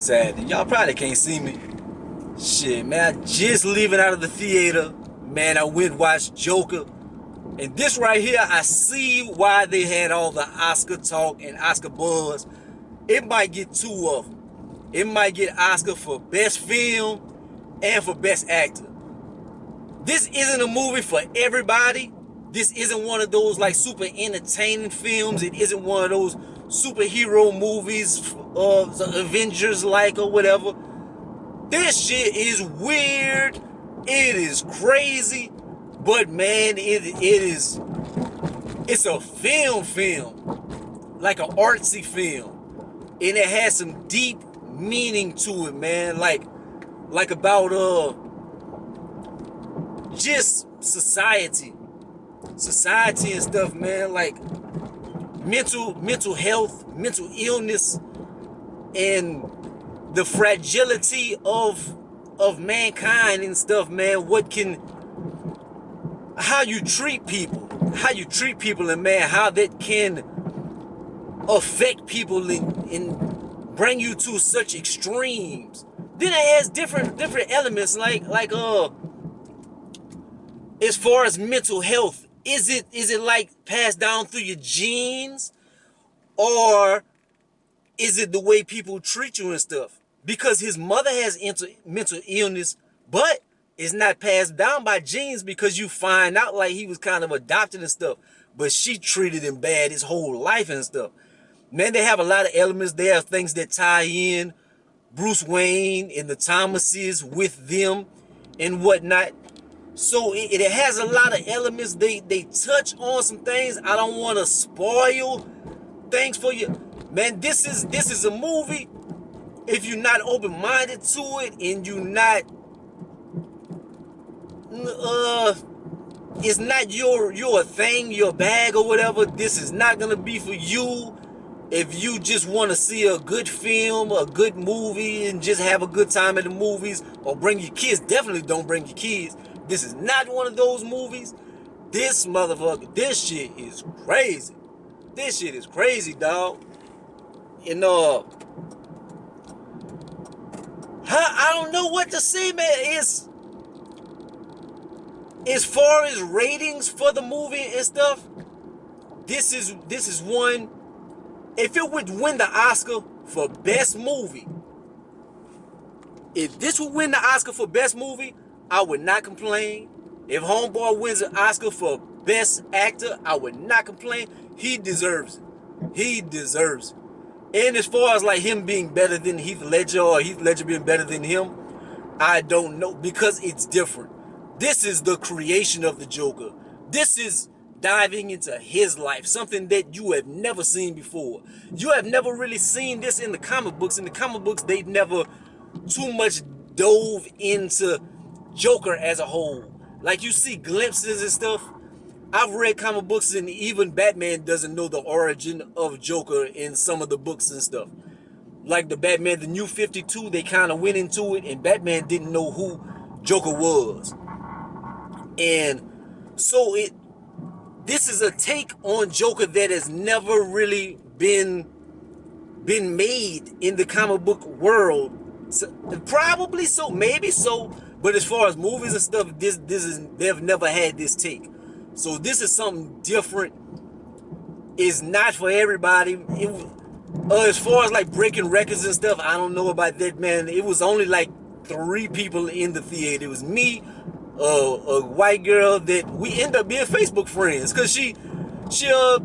Sad. Y'all probably can't see me. Shit, man, I just leaving out of the theater. Man, I went watch Joker. And this right here, I see why they had all the Oscar talk and Oscar buzz. It might get two of them. It might get Oscar for Best Film and for Best Actor. This isn't a movie for everybody. This isn't one of those like super entertaining films. It isn't one of those superhero movies of the Avengers like or whatever. This shit is weird. It is crazy. But man, it's a film. Like an artsy film. And it has some deep meaning to it, man. Like about just society and stuff, man. Like mental health, mental illness, and the fragility of mankind and stuff, man. How you treat people, and man, how that can affect people and bring you to such extremes. Then it has different elements, like as far as mental health. Is it like passed down through your genes, or is it the way people treat you and stuff? Because his mother has mental illness, but it's not passed down by genes, because you find out like he was kind of adopted and stuff, but she treated him bad his whole life and stuff. Man, they have a lot of elements. They have things that tie in Bruce Wayne and the Thomases with them and whatnot. So it has a lot of elements. They touch on some things. I don't want to spoil things for you. Man, this is a movie. If you're not open-minded to it and you're not it's not your thing, your bag or whatever, this is not gonna be for you. If you just want to see a good film, a good movie, and just have a good time at the movies, or bring your kids, definitely don't bring your kids. This is not one of those movies. This motherfucker, this shit is crazy. This shit is crazy, dog. And I don't know what to say, man. It's, as far as ratings for the movie and stuff, this is one. If it would win the Oscar for Best Movie, if this would win the Oscar for Best Movie, I would not complain. If Homeboy wins an Oscar for Best Actor, I would not complain. He deserves it. He deserves it. And as far as like him being better than Heath Ledger, or Heath Ledger being better than him, I don't know, because it's different. This is the creation of the Joker. This is diving into his life, something that you have never seen before. You have never really seen this in the comic books. In the comic books, they never too much dove into Joker as a whole. Like, you see glimpses and stuff. I've read comic books, and even Batman doesn't know the origin of Joker in some of the books and stuff. Like the Batman, the New 52, they kind of went into it, and Batman didn't know who Joker was. And so this is a take on Joker that has never really been made in the comic book world. So, probably so, maybe so, but as far as movies and stuff, they've never had this take. So this is something different. It's not for everybody. As far as like breaking records and stuff, I don't know about that, man. It was only like 3 people in the theater. It was me, a white girl that we end up being Facebook friends, because she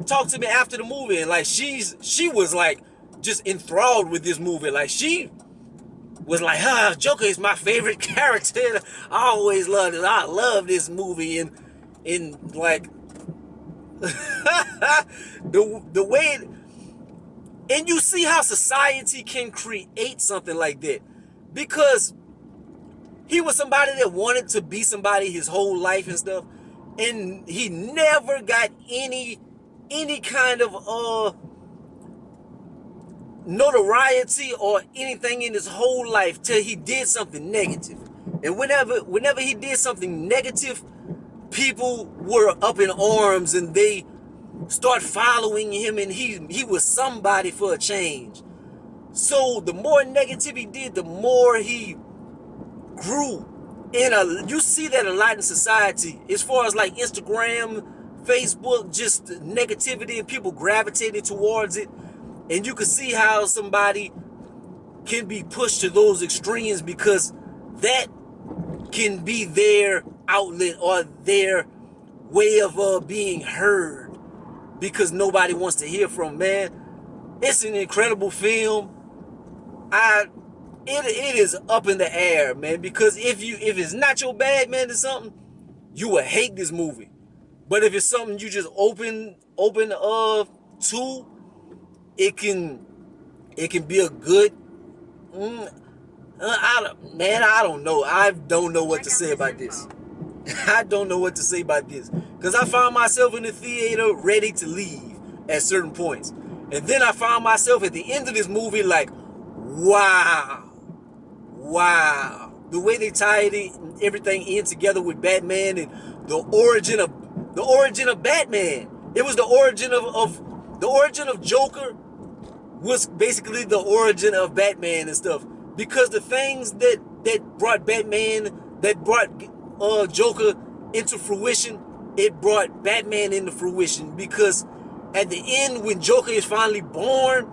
talked to me after the movie, and like she was like just enthralled with this movie. Like, she was like, Joker is my favorite character. I always loved it. I love this movie. And like the way and you see how society can create something like that, because he was somebody that wanted to be somebody his whole life and stuff, and he never got any kind of notoriety or anything in his whole life till he did something negative. And whenever he did something negative, people were up in arms and they start following him, and he was somebody for a change. So the more negativity he did, the more he grew. You see that a lot in society, as far as like Instagram, Facebook, just negativity and people gravitating towards it. And you can see how somebody can be pushed to those extremes because that can be their outlet or their way of being heard, because nobody wants to hear from, man. It's an incredible film. It is up in the air, man, because if it's not your bag, man, it's something, you will hate this movie. But if it's something you just open to, it can be a good I don't know. I don't know what to say about this. I don't know what to say about this. Because I found myself in the theater ready to leave at certain points. And then I found myself at the end of this movie like, wow. The way they tied everything in together with Batman and the origin of Batman. It was the origin of Joker was basically the origin of Batman and stuff. Because the things that brought Batman, that brought Joker into fruition, it brought Batman into fruition. Because at the end, when Joker is finally born,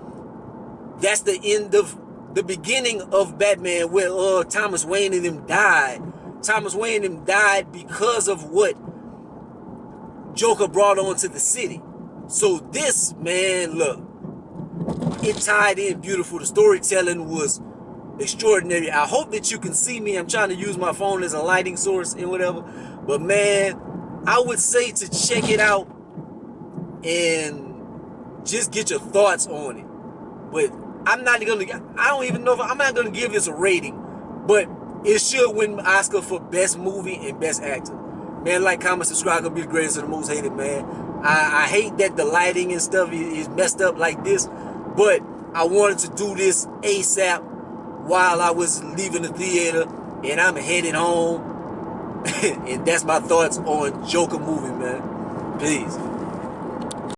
that's the end of the beginning of Batman, where Thomas Wayne and them died. Thomas Wayne and them died because of what Joker brought onto the city. So this, man, look, it tied in beautiful. The storytelling was extraordinary. I hope that you can see me. I'm trying to use my phone as a lighting source and whatever. But man, I would say to check it out and just get your thoughts on it. But I don't even know if I'm not gonna give this a rating, but it should win Oscar for best movie and best actor. Man, like, comment, subscribe. Gonna be the greatest and the most hated, man. I hate that the lighting and stuff is messed up like this, but I wanted to do this ASAP while I was leaving the theater, and I'm headed home. And that's my thoughts on Joker movie, man. Peace.